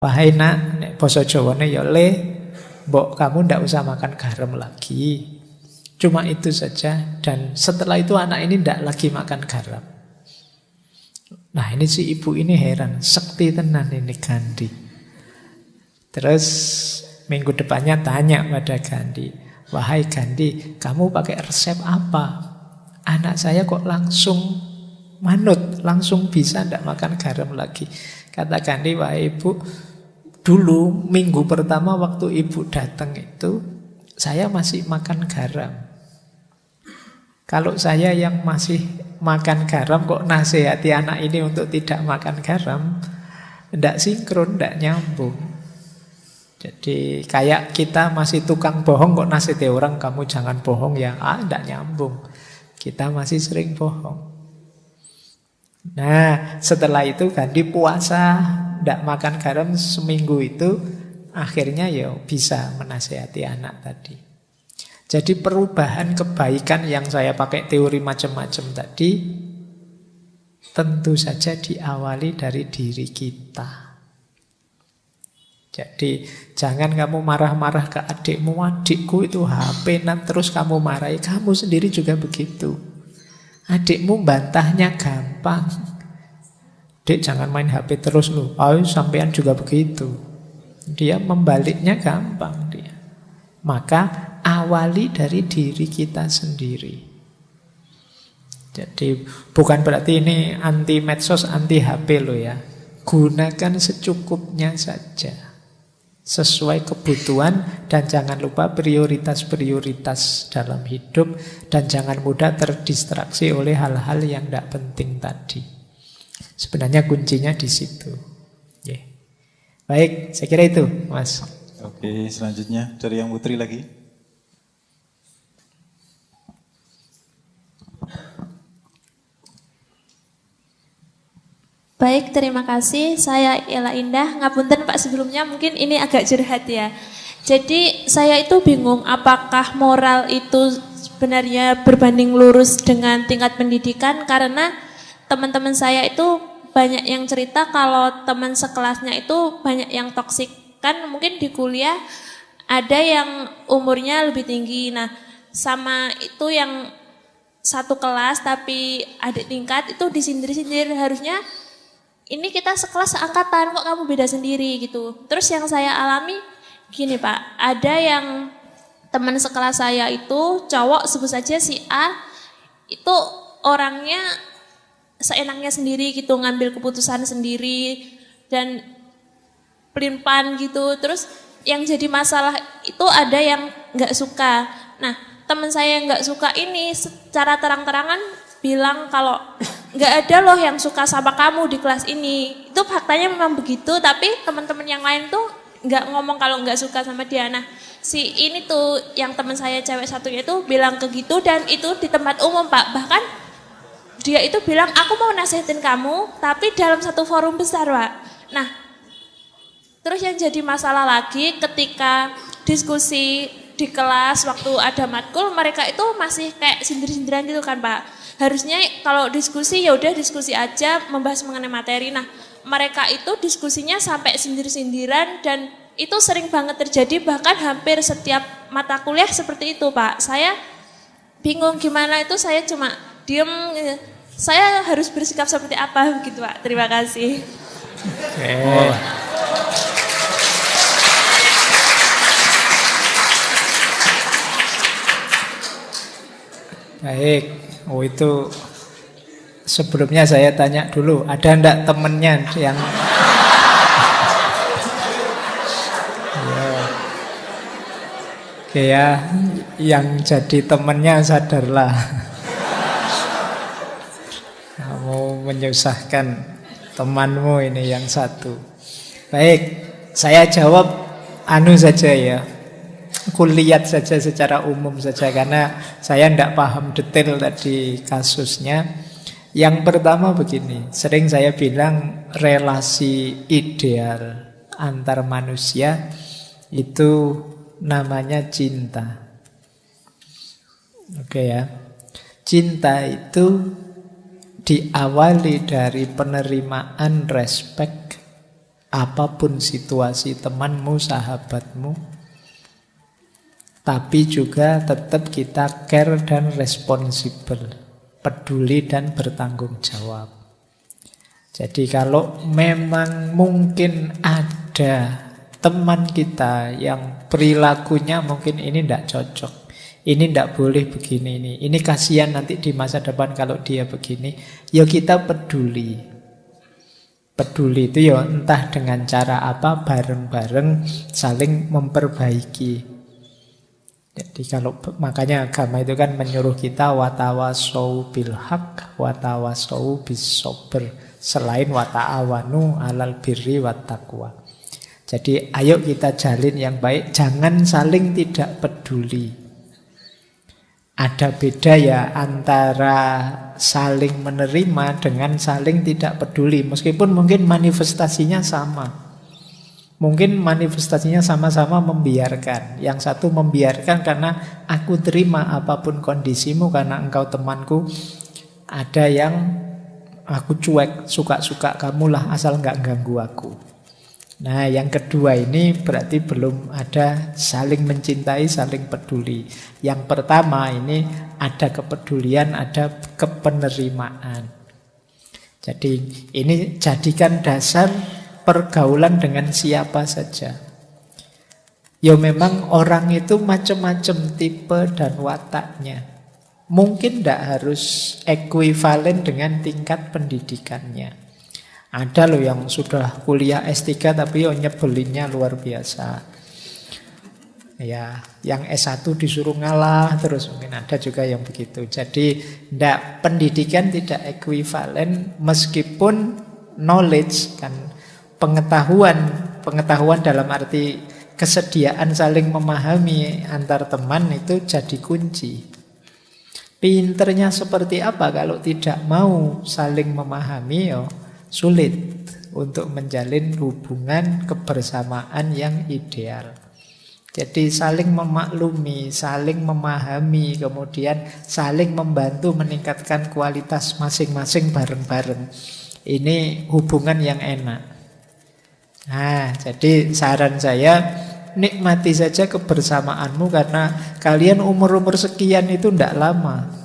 Wahai nak, nek basa Jawane ya le, mbok kamu ndak usah makan garam lagi. Cuma itu saja. Dan setelah itu anak ini ndak lagi makan garam. Nah ini si ibu ini heran, sekti tenan ini Gandhi. Terus minggu depannya tanya pada Gandhi, wahai Gandhi, kamu pakai resep apa? Anak saya kok langsung manut, langsung bisa ndak makan garam lagi. Kata Gandhi, wahai ibu, dulu minggu pertama waktu ibu datang itu saya masih makan garam. Kalau saya yang masih makan garam kok nasihati anak ini untuk tidak makan garam, ndak sinkron, ndak nyambung. Jadi kayak kita masih tukang bohong kok nasihati orang kamu jangan bohong ya, ndak nyambung. Kita masih sering bohong. Nah setelah itu Gandhi puasa, ndak makan garam seminggu itu, akhirnya ya bisa menasihati anak tadi. Jadi perubahan kebaikan yang saya pakai teori macam-macam tadi tentu saja diawali dari diri kita. Jadi jangan kamu marah-marah ke adikmu, adikku itu HP-nan terus kamu marahi, kamu sendiri juga begitu. Adikmu bantahnya gampang. Dek jangan main HP terus lu. Oh, sampean juga begitu. Dia membaliknya gampang dia. Maka awali dari diri kita sendiri. Jadi bukan berarti ini anti medsos, anti HP loh ya. Gunakan secukupnya saja. Sesuai kebutuhan dan jangan lupa prioritas-prioritas dalam hidup. Dan jangan mudah terdistraksi oleh hal-hal yang tidak penting tadi. Sebenarnya kuncinya di situ. Yeah. Baik, saya kira itu Mas. Oke, selanjutnya dari yang Putri lagi. Baik, terima kasih. Saya Ella Indah. Ngapunten Pak sebelumnya, mungkin ini agak curhat ya. Jadi saya itu bingung apakah moral itu sebenarnya berbanding lurus dengan tingkat pendidikan, karena teman-teman saya itu banyak yang cerita kalau teman sekelasnya itu banyak yang toksik. Kan mungkin di kuliah ada yang umurnya lebih tinggi. Nah, sama itu yang satu kelas tapi adik tingkat itu disindir-sindir, harusnya ini kita sekelas seangkatan kok kamu beda sendiri gitu. Terus yang saya alami gini Pak, ada yang teman sekelas saya itu cowok, sebut saja si A, itu orangnya seenaknya sendiri gitu, ngambil keputusan sendiri dan pelin-pelan gitu. Terus yang jadi masalah itu ada yang nggak suka. Nah teman saya yang nggak suka ini secara terang-terangan bilang kalau nggak ada loh yang suka sama kamu di kelas ini. Itu faktanya memang begitu, tapi teman-teman yang lain tuh nggak ngomong kalau nggak suka sama dia. Nah si ini tuh yang teman saya cewek satunya itu bilang ke gitu, dan itu di tempat umum Pak. Bahkan dia itu bilang aku mau nasihatin kamu tapi dalam satu forum besar Pak. Nah terus yang jadi masalah lagi ketika diskusi di kelas waktu ada matkul, mereka itu masih kayak sindir-sindiran gitu kan Pak. Harusnya kalau diskusi ya udah diskusi aja membahas mengenai materi. Nah mereka itu diskusinya sampai sindir-sindiran dan itu sering banget terjadi, bahkan hampir setiap mata kuliah seperti itu Pak. Saya bingung gimana itu, saya cuma diem. Saya harus bersikap seperti apa begitu Pak. Terima kasih. Okay. Baik, itu sebelumnya saya tanya dulu, ada enggak temennya yang Oke ya, yang jadi temennya sadarlah. Kamu menyusahkan temanmu ini yang satu. Baik, saya jawab saja ya. Aku lihat saja secara umum saja karena saya tidak paham detail tadi kasusnya. Yang pertama begini, sering saya bilang relasi ideal antar manusia itu namanya cinta. Oke ya. Cinta itu diawali dari penerimaan, respect, apapun situasi temanmu, sahabatmu, tapi juga tetap kita care dan responsible, peduli dan bertanggung jawab. Jadi kalau memang mungkin ada teman kita yang perilakunya mungkin ini tidak cocok, ini tidak boleh begini, ini kasihan nanti di masa depan kalau dia begini, ya kita peduli. Peduli itu ya entah dengan cara apa, bareng-bareng saling memperbaiki. Jadi kalau makanya agama itu kan menyuruh kita watawasau bil haq, watawasau bis sabr, selain wata'awanu alal birri wat taqwa. Jadi ayo kita jalin yang baik, jangan saling tidak peduli. Ada beda ya antara saling menerima dengan saling tidak peduli. Meskipun mungkin manifestasinya sama. Mungkin manifestasinya sama-sama membiarkan. Yang satu membiarkan karena aku terima apapun kondisimu karena engkau temanku. Ada yang aku cuek, suka-suka kamulah asal nggak ganggu aku. Nah, yang kedua ini berarti belum ada saling mencintai, saling peduli. Yang pertama ini ada kepedulian, ada kepenerimaan. Jadi ini jadikan dasar pergaulan dengan siapa saja. Ya memang orang itu macam-macam tipe dan wataknya. Mungkin tidak harus ekuivalen dengan tingkat pendidikannya. Ada loh yang sudah kuliah S3 tapi nyebelinnya luar biasa. Ya, yang S1 disuruh ngalah terus, mungkin ada juga yang begitu. Jadi pendidikan tidak ekuivalen meskipun knowledge kan, pengetahuan dalam arti kesediaan saling memahami antar teman itu jadi kunci. Pinternya seperti apa kalau tidak mau saling memahami ya sulit untuk menjalin hubungan kebersamaan yang ideal. Jadi saling memaklumi, saling memahami, kemudian saling membantu meningkatkan kualitas masing-masing bareng-bareng. Ini hubungan yang enak. Nah, jadi saran saya, nikmati saja kebersamaanmu karena kalian umur-umur sekian itu tidak lama.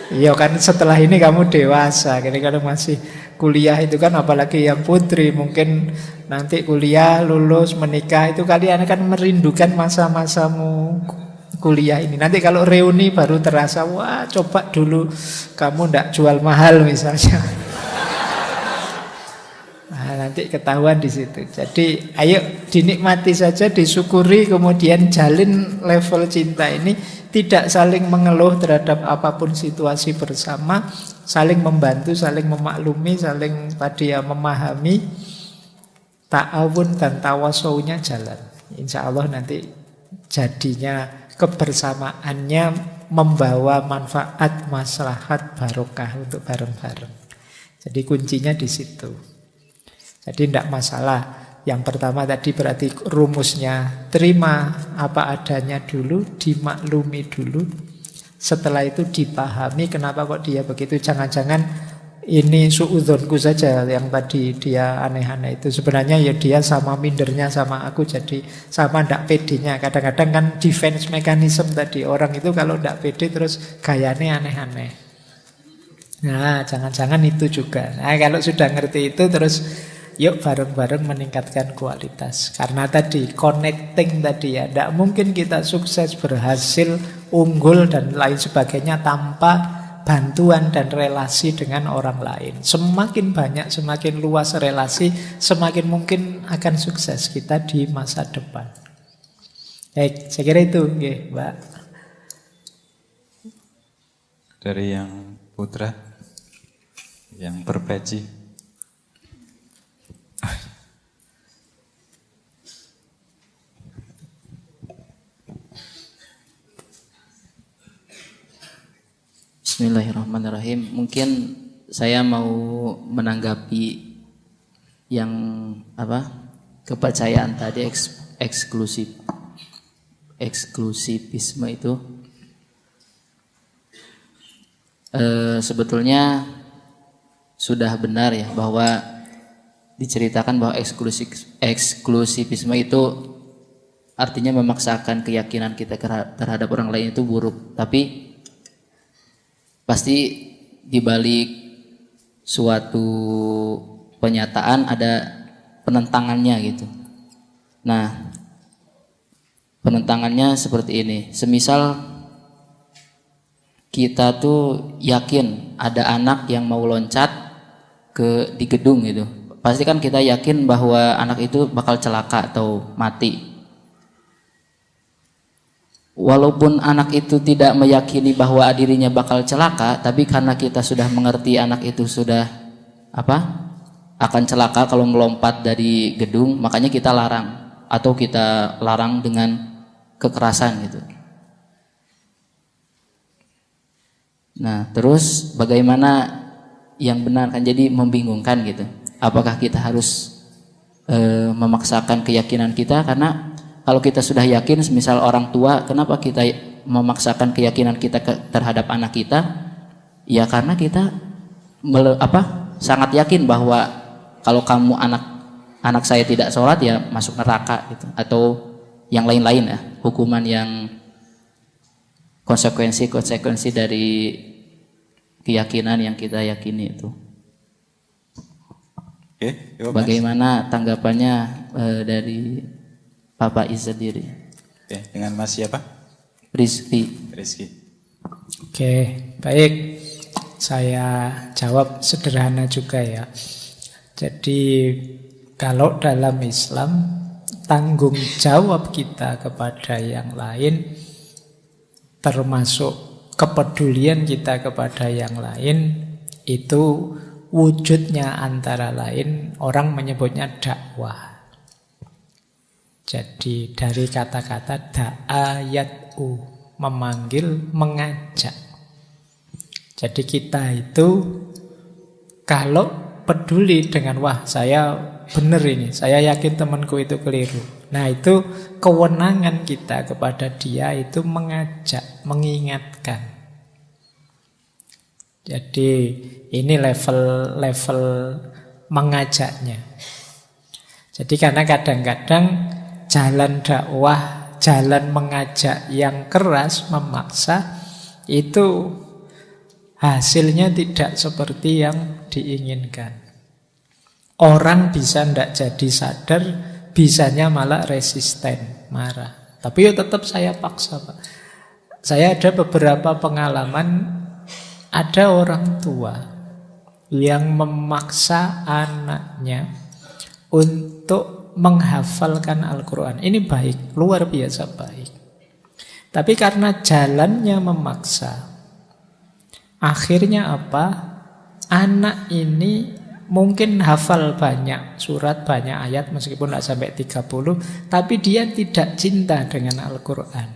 Iya kan setelah ini kamu dewasa. Jadi kalau masih kuliah itu kan apalagi yang putri mungkin nanti kuliah, lulus, menikah itu kalian akan merindukan masa-masamu kuliah ini. Nanti kalau reuni baru terasa, wah coba dulu kamu ndak jual mahal misalnya. Nah, nanti ketahuan di situ. Jadi ayo dinikmati saja, disyukuri, kemudian jalin level cinta ini. Tidak saling mengeluh terhadap apapun situasi bersama, saling membantu, saling memaklumi, saling tadi ya memahami, ta'awun dan tawasaunya jalan. Insya Allah nanti jadinya kebersamaannya membawa manfaat, maslahat, barokah untuk bareng-bareng. Jadi kuncinya di situ. Jadi tidak masalah. Yang pertama tadi berarti rumusnya terima apa adanya dulu, dimaklumi dulu. Setelah itu dipahami kenapa kok dia begitu. Jangan-jangan ini suudzonku saja yang tadi dia aneh-aneh itu. Sebenarnya ya dia sama mindernya sama aku, jadi sama ndak pedenya. Kadang-kadang kan defense mechanism tadi. Orang itu kalau ndak pede terus gayanya aneh-aneh. Nah, jangan-jangan itu juga. Nah, kalau sudah ngerti itu terus yuk bareng-bareng meningkatkan kualitas. Karena tadi connecting tadi ya, tidak mungkin kita sukses, berhasil, unggul dan lain sebagainya tanpa bantuan dan relasi dengan orang lain. Semakin banyak, semakin luas relasi, semakin mungkin akan sukses kita di masa depan. Baik, saya kira itu, Mbak. Dari yang putra, yang berpeci. Bismillahirrahmanirrahim. Mungkin saya mau menanggapi yang kepercayaan tadi eksklusivisme itu. Sebetulnya sudah benar ya bahwa diceritakan bahwa eksklusivisme itu artinya memaksakan keyakinan kita terhadap orang lain itu buruk. Tapi pasti di balik suatu penyataan ada penentangannya gitu. Nah, penentangannya seperti ini. Semisal kita tuh yakin ada anak yang mau loncat di gedung gitu. Pasti kan kita yakin bahwa anak itu bakal celaka atau mati. Walaupun anak itu tidak meyakini bahwa dirinya bakal celaka, tapi karena kita sudah mengerti anak itu sudah akan celaka kalau melompat dari gedung, makanya kita larang atau kita larang dengan kekerasan gitu. Nah, terus bagaimana yang benar kan jadi membingungkan gitu. Apakah kita harus memaksakan keyakinan kita? Karena kalau kita sudah yakin, misal orang tua, kenapa kita memaksakan keyakinan kita terhadap anak kita? Ya karena kita sangat yakin bahwa kalau kamu anak saya tidak sholat ya masuk neraka gitu, atau yang lain-lain ya, hukuman yang konsekuensi dari keyakinan yang kita yakini itu. Oke, bagaimana tanggapannya dari Pak Faiz sendiri? Oke, dengan Mas siapa? Rizky. Oke, baik. Saya jawab sederhana juga ya. Jadi kalau dalam Islam tanggung jawab kita kepada yang lain, termasuk kepedulian kita kepada yang lain, itu wujudnya antara lain orang menyebutnya dakwah. Jadi dari kata-kata da'ayat'u, memanggil, mengajak. Jadi kita itu kalau peduli dengan wah saya benar ini, saya yakin temanku itu keliru. Nah itu kewenangan kita kepada dia itu mengajak, mengingatkan. Jadi ini level mengajaknya. Jadi karena kadang-kadang jalan dakwah, jalan mengajak yang keras, memaksa, itu hasilnya tidak seperti yang diinginkan. Orang bisa tidak jadi sadar, bisanya malah resisten, marah. Tapi ya tetap saya paksa, Pak. Saya ada beberapa pengalaman, ada orang tua yang memaksa anaknya untuk menghafalkan Al-Quran. Ini baik, luar biasa baik. Tapi karena jalannya memaksa, akhirnya apa? Anak ini mungkin hafal banyak surat, banyak ayat, meskipun tidak sampai 30, tapi dia tidak cinta dengan Al-Quran.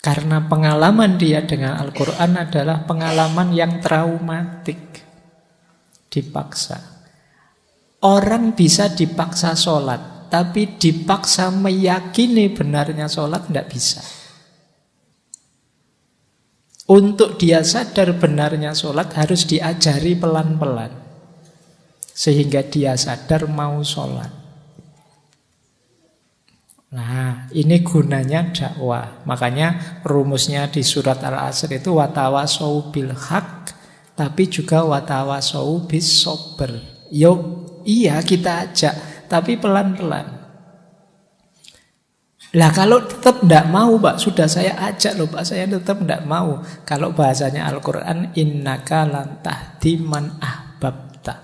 Karena pengalaman dia dengan Al-Quran adalah pengalaman yang traumatik. Dipaksa. Orang bisa dipaksa sholat, tapi dipaksa meyakini benarnya sholat tidak bisa. Untuk dia sadar benarnya sholat harus diajari pelan-pelan, sehingga dia sadar mau sholat. Nah, ini gunanya dakwah. Makanya rumusnya di surat Al-Asr itu watawasau bil haq, tapi juga watawasau bis sober. Iya kita ajak, tapi pelan-pelan. Lah kalau tetap tidak mau, Pak, sudah saya ajak loh, Pak, saya tetap tidak mau. Kalau bahasanya Al-Quran, innaka lan tahdi man ahbabta.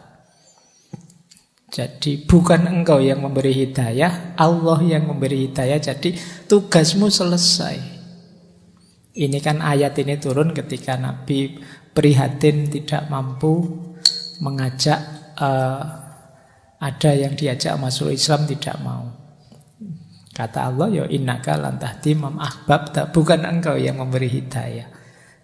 Jadi bukan engkau yang memberi hidayah, Allah yang memberi hidayah. Jadi tugasmu selesai. Ini kan ayat ini turun ketika Nabi prihatin tidak mampu mengajak, ada yang diajak masuk Islam tidak mau. Kata Allah, ya innaka lan tahdi man ahbabta, bukan engkau yang memberi hidayah.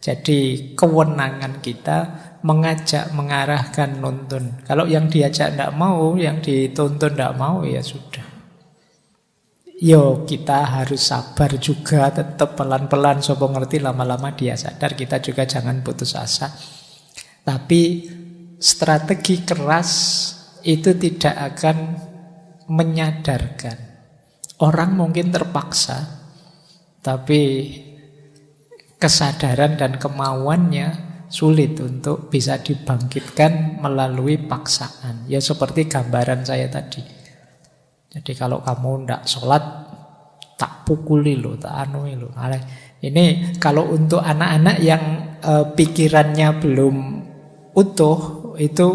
Jadi kewenangan kita mengajak, mengarahkan, nuntun. Kalau yang diajak tidak mau, yang dituntun tidak mau, ya sudah. Yo kita harus sabar juga, tetap pelan-pelan. Sopo ngerti lama-lama dia sadar, kita juga jangan putus asa. Tapi strategi keras itu tidak akan menyadarkan. Orang mungkin terpaksa, tapi kesadaran dan kemauannya sulit untuk bisa dibangkitkan melalui paksaan. Ya seperti gambaran saya tadi. Jadi kalau kamu tidak sholat, tak pukuli lo, tak anui lo. Ini kalau untuk anak-anak yang pikirannya belum utuh, itu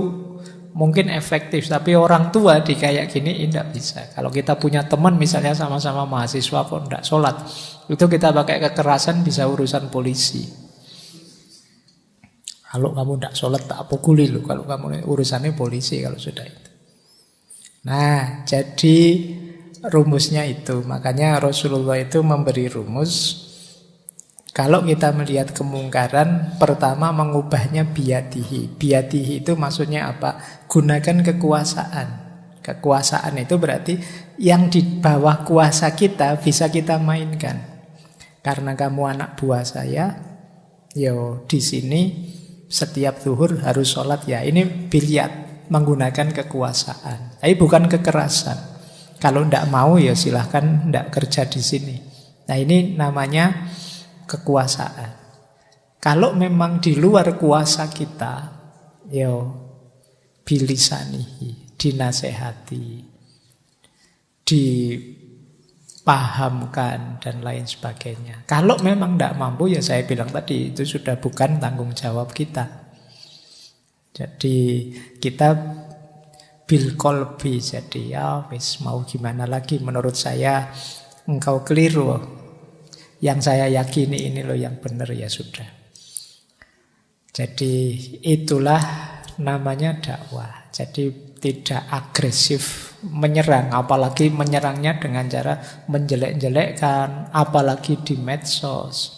mungkin efektif. Tapi orang tua di kayak gini tidak bisa. Kalau kita punya teman misalnya sama-sama mahasiswa kok tidak sholat, itu kita pakai kekerasan bisa urusan polisi. Kalau kamu tidak sholat tak pukuli lo. Kalau kamu urusannya polisi kalau sudah itu. Nah, jadi rumusnya itu. Makanya Rasulullah itu memberi rumus. Kalau kita melihat kemungkaran, pertama mengubahnya biyadihi. Biyadihi itu maksudnya apa? Gunakan kekuasaan. Kekuasaan itu berarti yang di bawah kuasa kita bisa kita mainkan. Karena kamu anak buah saya, yo di sini setiap zuhur harus sholat ya. Ini biliat, menggunakan kekuasaan. Tapi bukan kekerasan. Kalau tidak mau ya silahkan tidak kerja di sini. Nah ini namanya kekuasaan. Kalau memang di luar kuasa kita, yo bilisanihi, dinasehati, dipahamkan dan lain sebagainya. Kalau memang tidak mampu ya saya bilang tadi itu sudah bukan tanggung jawab kita. Jadi kita bil kolbi, jadi ya wis mau gimana lagi, menurut saya engkau keliru. Yang saya yakini ini loh yang benar, ya sudah. Jadi itulah namanya dakwah. Jadi tidak agresif menyerang, apalagi menyerangnya dengan cara menjelek-jelekkan, apalagi di medsos,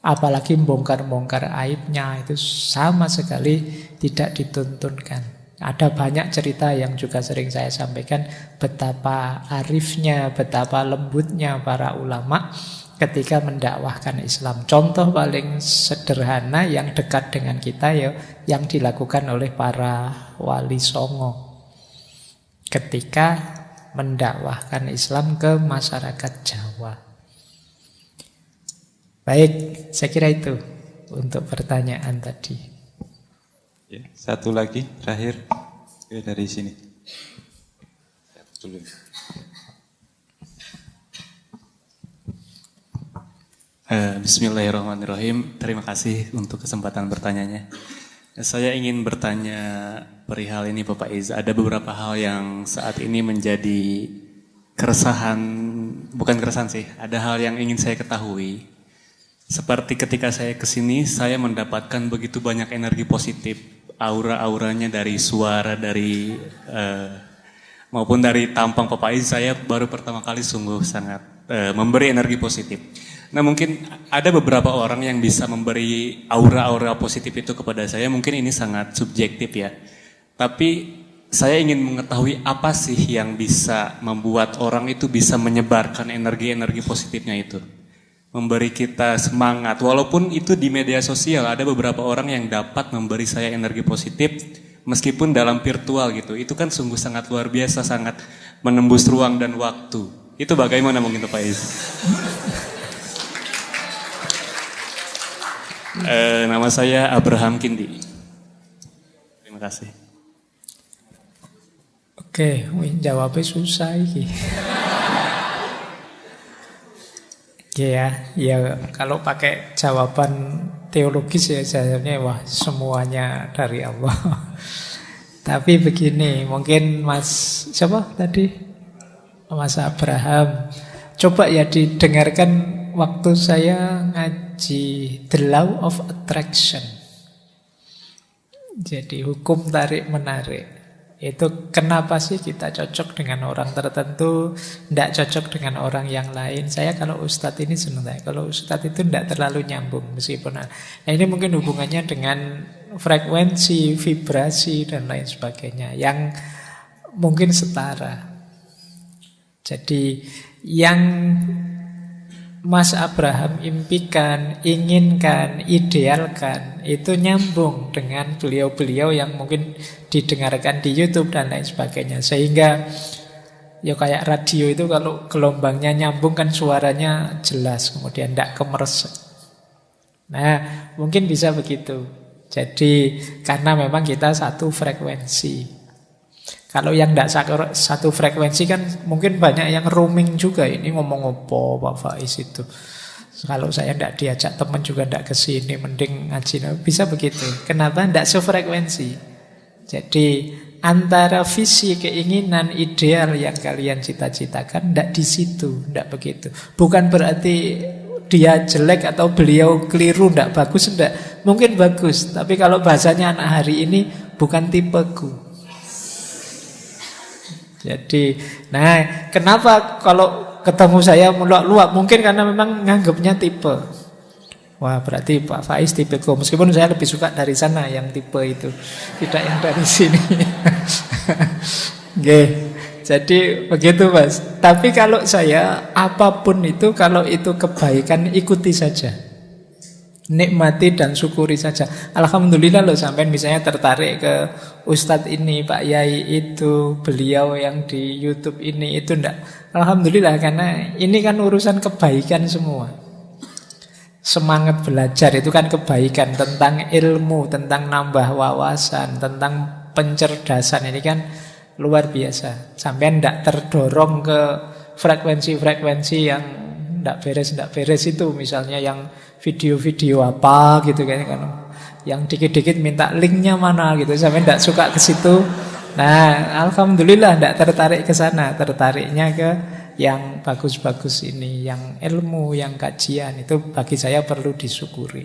apalagi bongkar-bongkar aibnya, itu sama sekali tidak dituntunkan. Ada banyak cerita yang juga sering saya sampaikan betapa arifnya, betapa lembutnya para ulama ketika mendakwahkan Islam. Contoh paling sederhana yang dekat dengan kita ya, yang dilakukan oleh para wali songo ketika mendakwahkan Islam ke masyarakat Jawa. Baik, saya kira itu untuk pertanyaan tadi. Ya, satu lagi terakhir dari sini. Dulu. Bismillahirrahmanirrahim. Terima kasih untuk kesempatan bertanyanya. Saya ingin bertanya perihal ini Bapak Iz. Ada beberapa hal yang saat ini menjadi keresahan, bukan keresahan sih, ada hal yang ingin saya ketahui. Seperti ketika saya kesini, saya mendapatkan begitu banyak energi positif, aura-auranya dari suara, dari maupun dari tampang Bapak Iz. Saya baru pertama kali sungguh sangat memberi energi positif. Nah mungkin ada beberapa orang yang bisa memberi aura-aura positif itu kepada saya. Mungkin ini sangat subjektif ya. Tapi saya ingin mengetahui apa sih yang bisa membuat orang itu bisa menyebarkan energi-energi positifnya itu. Memberi kita semangat. Walaupun itu di media sosial ada beberapa orang yang dapat memberi saya energi positif meskipun dalam virtual gitu. Itu kan sungguh sangat luar biasa, sangat menembus ruang dan waktu. Itu bagaimana mungkin Pak Is? Nama saya Abraham Kindi. Terima kasih. Oke, jawabnya susah ini. Ya kalau pakai jawaban teologis ya jawabnya wah semuanya dari Allah. Tapi begini, mungkin Mas siapa tadi? Mas Abraham. Coba ya didengarkan waktu saya ngaji The Law of Attraction. Jadi hukum tarik-menarik. Itu kenapa sih kita cocok dengan orang tertentu, tidak cocok dengan orang yang lain. Saya kalau Ustadz ini senang. Kalau Ustadz itu tidak terlalu nyambung meskipun. Nah ini mungkin hubungannya dengan frekuensi, vibrasi dan lain sebagainya yang mungkin setara. Jadi yang Mas Abraham impikan, inginkan, idealkan, itu nyambung dengan beliau-beliau yang mungkin didengarkan di YouTube dan lain sebagainya. Sehingga ya kayak radio itu kalau gelombangnya nyambung kan suaranya jelas, kemudian tidak kemeres. Nah, mungkin bisa begitu. Jadi karena memang kita satu frekuensi. Kalau yang tidak satu frekuensi kan mungkin banyak yang roaming juga. Ini ngomong apa Pak Faiz itu. Kalau saya tidak diajak teman juga tidak ke sini, mending ngaji. Bisa begitu. Kenapa? Tidak sefrekuensi. Jadi antara visi, keinginan, ideal yang kalian cita-citakan tidak di situ, tidak begitu. Bukan berarti dia jelek atau beliau keliru, tidak bagus, tidak. Mungkin bagus, tapi kalau bahasanya anak hari ini bukan tipeku. Jadi, nah kenapa kalau ketemu saya meluap-luap? Mungkin karena memang nganggapnya tipe. Wah, berarti Pak Faiz tipeku. Meskipun saya lebih suka dari sana yang tipe itu, tidak yang dari sini. Oke, jadi begitu Mas. Tapi kalau saya apapun itu, kalau itu kebaikan ikuti saja. Nikmati dan syukuri saja. Alhamdulillah loh sampai misalnya tertarik ke Ustadz ini, Pak Yai itu, beliau yang di YouTube ini, itu enggak. Alhamdulillah karena ini kan urusan kebaikan semua. Semangat belajar itu kan kebaikan, tentang ilmu, tentang nambah wawasan, tentang pencerdasan, ini kan luar biasa. Sampai enggak terdorong ke frekuensi-frekuensi yang enggak beres itu, misalnya yang video-video apa gitu kan, yang dikit-dikit minta linknya mana gitu, sampai tidak suka ke situ. Nah, alhamdulillah tidak tertarik ke sana, tertariknya ke yang bagus-bagus ini, yang ilmu, yang kajian. Itu bagi saya perlu disyukuri.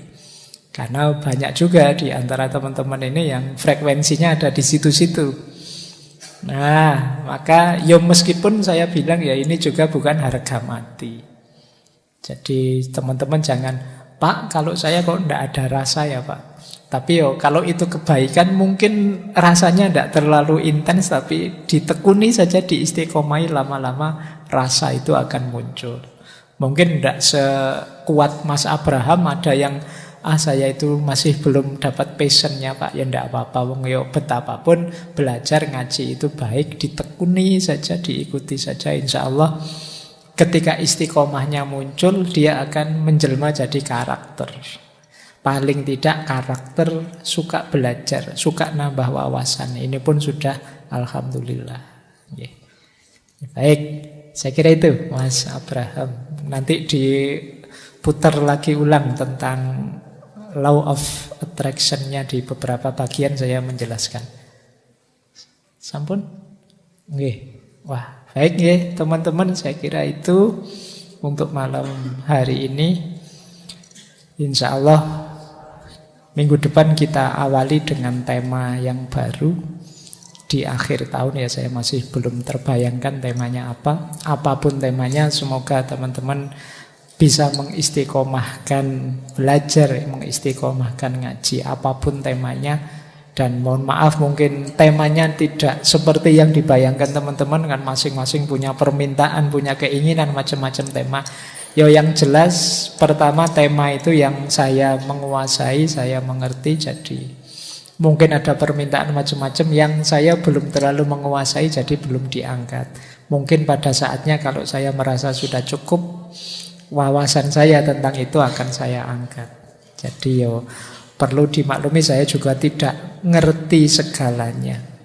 Karena banyak juga di antara teman-teman ini yang frekuensinya ada di situ-situ. Nah, maka ya meskipun saya bilang ya ini juga bukan harga mati. Jadi teman-teman jangan, Pak, kalau saya kok tidak ada rasa ya Pak. Tapi yo kalau itu kebaikan mungkin rasanya tidak terlalu intens, tapi ditekuni saja, diistiqomai, lama-lama rasa itu akan muncul. Mungkin tidak sekuat Mas Abraham, ada yang saya itu masih belum dapat passionnya Pak. Ya tidak apa-apa, yo betapapun belajar ngaji itu baik, ditekuni saja, diikuti saja, insya Allah. Ketika istiqomahnya muncul, dia akan menjelma jadi karakter. Paling tidak karakter suka belajar, suka nambah wawasan. Ini pun sudah alhamdulillah. Baik, saya kira itu Mas Abraham. Nanti diputar lagi ulang tentang law of attraction-nya di beberapa bagian saya menjelaskan. Sampun? Nggih. Wah, baik ya teman-teman, saya kira itu untuk malam hari ini. Insya Allah minggu depan kita awali dengan tema yang baru. Di akhir tahun ya, saya masih belum terbayangkan temanya apa. Apapun temanya, semoga teman-teman bisa mengistiqomahkan belajar, mengistiqomahkan ngaji, apapun temanya. Dan mohon maaf mungkin temanya tidak seperti yang dibayangkan teman-teman, kan masing-masing punya permintaan, punya keinginan, macam-macam tema. Yo yang jelas pertama tema itu yang saya menguasai, saya mengerti, jadi mungkin ada permintaan macam-macam yang saya belum terlalu menguasai, jadi belum diangkat. Mungkin pada saatnya kalau saya merasa sudah cukup wawasan saya tentang itu akan saya angkat. Jadi yo perlu dimaklumi saya juga tidak ngerti segalanya.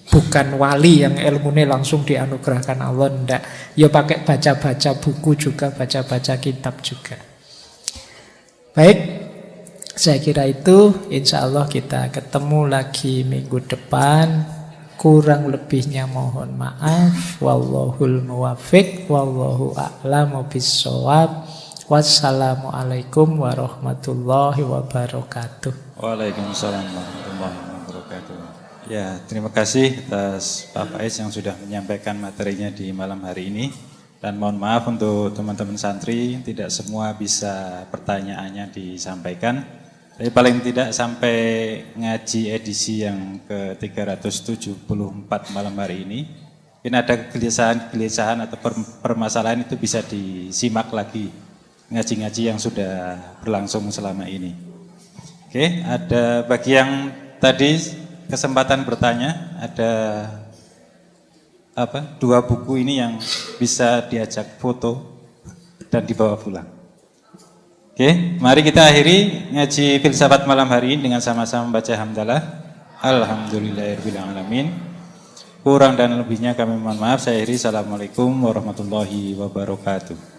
Bukan wali yang ilmunya langsung dianugerahkan Allah, enggak. Ya pakai baca-baca buku juga, baca-baca kitab juga. Baik, saya kira itu. Insya Allah kita ketemu lagi minggu depan. Kurang lebihnya mohon maaf. Wallahul muwaffiq, wallahu a'lamu bissawab. Wassalamualaikum warahmatullahi wabarakatuh. Waalaikumsalam warahmatullahi wabarakatuh. Ya, terima kasih atas Pak Faiz yang sudah menyampaikan materinya di malam hari ini. Dan mohon maaf untuk teman-teman santri, tidak semua bisa pertanyaannya disampaikan. Tapi paling tidak sampai ngaji edisi yang ke-374 malam hari ini, mungkin ada kegelisahan atau permasalahan itu bisa disimak lagi ngaji-ngaji yang sudah berlangsung selama ini. Oke, ada bagi yang tadi kesempatan bertanya, ada dua buku ini yang bisa diajak foto dan dibawa pulang. Oke, mari kita akhiri ngaji filsafat malam hari ini dengan sama-sama membaca hamdalah. Alhamdulillahirabbil alamin. Kurang dan lebihnya kami mohon maaf. Saya akhiri. Assalamualaikum warahmatullahi wabarakatuh.